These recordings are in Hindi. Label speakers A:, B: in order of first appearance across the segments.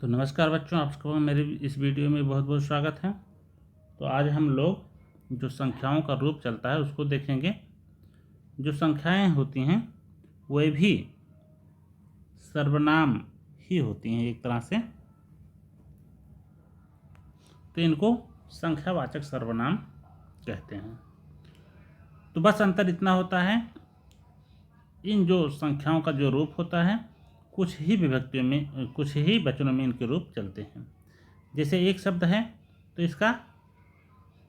A: तो नमस्कार बच्चों, आप सबका मेरे इस वीडियो में बहुत बहुत स्वागत है। तो आज हम लोग जो संख्याओं का रूप चलता है उसको देखेंगे। जो संख्याएं होती हैं वे भी सर्वनाम ही होती हैं एक तरह से, तो इनको संख्यावाचक सर्वनाम कहते हैं। तो बस अंतर इतना होता है, इन जो संख्याओं का जो रूप होता है कुछ ही विभक्तियों में, कुछ ही वचनों में इनके रूप चलते हैं। जैसे एक शब्द है तो इसका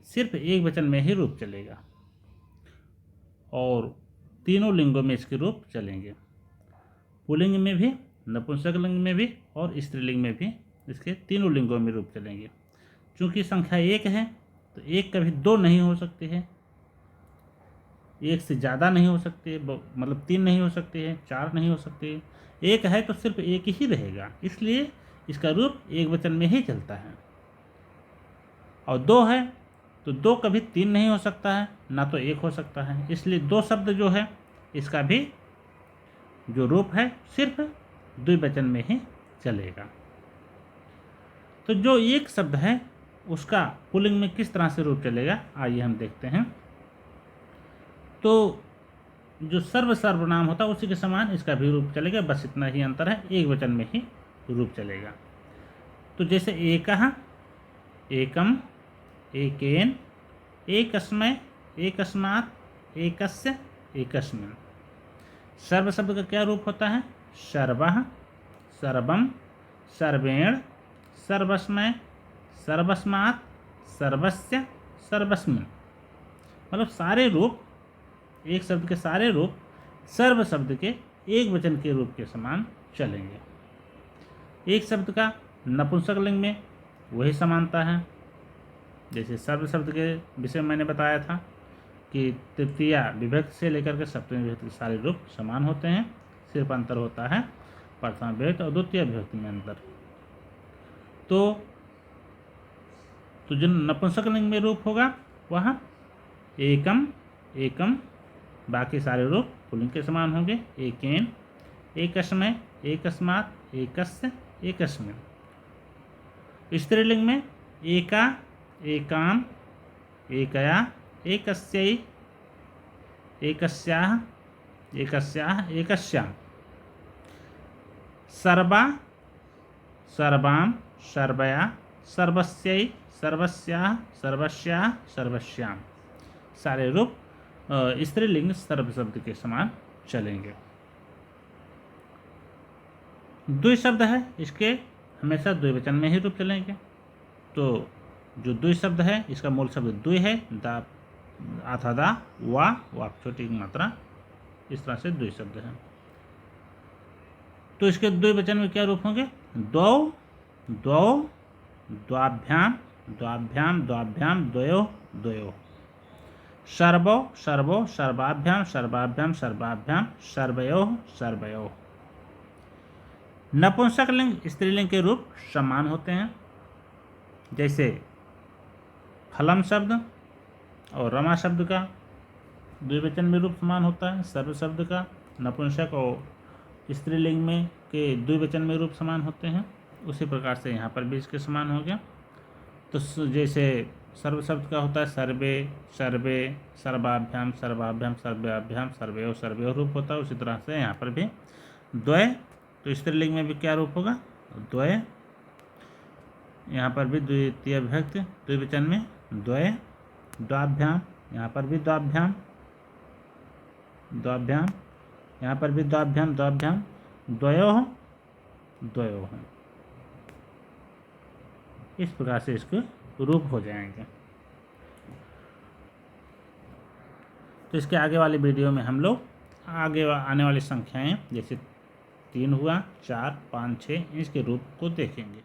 A: सिर्फ एक वचन में ही रूप चलेगा और तीनों लिंगों में इसके रूप चलेंगे। पुल्लिंग में भी, नपुंसक लिंग में भी और स्त्रीलिंग में भी इसके तीनों लिंगों में रूप चलेंगे। चूँकि संख्या एक है तो एक कभी दो नहीं हो सकती है, एक से ज़्यादा नहीं हो सकती है, मतलब तीन नहीं हो सकती है, चार नहीं हो सकती है। एक है तो सिर्फ एक ही रहेगा, इसलिए इसका रूप एक वचन में ही चलता है। और दो है तो दो कभी तीन नहीं हो सकता है, ना तो एक हो सकता है, इसलिए दो शब्द जो है इसका भी जो रूप है सिर्फ द्विवचन में ही चलेगा। तो जो एक शब्द है उसका पुल्लिंग में किस तरह से रूप चलेगा, आइए हम देखते हैं। तो जो सर्वनाम होता है उसी के समान इसका भी रूप चलेगा, बस इतना ही अंतर है, एक वचन में ही रूप चलेगा। तो जैसे एकः, एकम, एकेन, एकस्मै, एकस्मात्, एकस्य, एकस्मिन्। सर्व शब्द का क्या रूप होता है? सर्वः, सर्वम, सर्वेण, सर्वस्मै, सर्वस्मात्, सर्वस्य, सर्वस्मिन्। मतलब सारे रूप, एक शब्द के सारे रूप सर्व शब्द के एक वचन के रूप के समान चलेंगे। एक शब्द का नपुंसक लिंग में वही समानता है। जैसे सर्व शब्द के विषय में मैंने बताया था कि तृतीया विभक्ति से लेकर के सप्तमी विभक्ति के सारे रूप समान होते हैं, सिर्फ अंतर होता है प्रथमा विभक्ति और द्वितीय विभक्ति में अंतर। तो जो नपुंसक लिंग में रूप होगा वह एकम, एकम, बाकी सारे रूप पुल्लिंग के समान होंगे। एकेन, एकस्मै, एकस्मात्, एकस्य, एकस्मिन्। स्त्रीलिंग में एका, एकाम, एकया, एकस्यै, एकस्याः, एकस्याः, एकस्याम्। सर्वा, सर्वां, सर्वया, सर्वस्यै, सर्वस्याः, सर्वस्याः, सर्वस्याम्। सारे रूप स्त्रीलिंग सर्व शब्द के समान चलेंगे। द्वि शब्द है, इसके हमेशा द्विवचन में ही रूप चलेंगे। तो जो द्वि शब्द है इसका मूल शब्द द्वि है, दा, आथा दा, वा छोटी मात्रा, इस तरह से द्वि शब्द है। तो इसके द्विवचन में क्या रूप होंगे? द्वौ, द्वौ, द्वाभ्याम, द्वाभ्याम, द्वाभ्याम, द्वयोः, द्वयोः। सर्वौ, सर्वौ, सर्वाभ्याम, सर्वाभ्याम, सर्वाभ्याम, सर्वयोः, सर्वयोः। नपुंसक लिंग स्त्रीलिंग के रूप समान होते हैं। जैसे फलम शब्द और रमा शब्द का द्विवचन में रूप समान होता है, सर्व शब्द का नपुंसक और स्त्रीलिंग में के द्विवचन में रूप समान होते हैं। उसी प्रकार से यहाँ पर भी इसके समान हो गया। तो जैसे सर्व शब्द का होता है सर्वे, सर्वे, सर्वाभ्याम, सर्वाभ्याम, सर्वाभ्याम, सर्वयोः, सर्वयोः रूप होता है। उसी तरह से यहाँ पर भी द्वय, तो स्त्रीलिंग में भी क्या रूप होगा? द्वय। यहाँ पर भी द्वितीय विभक्ति द्विवचन में द्वय, द्वाभ्याम, यहाँ पर भी द्वाभ्याम, द्वाभ्याम, यहाँ पर भी द्वाभ्याम, द्वाभ्याम, द्वयोः, द्वयोः। इस प्रकार से इसके रूप हो जाएंगे। तो इसके आगे वाली वीडियो में हम लोग आगे आने वाली संख्याएं जैसे 3 हुआ, 4, 5, 6 इसके रूप को देखेंगे।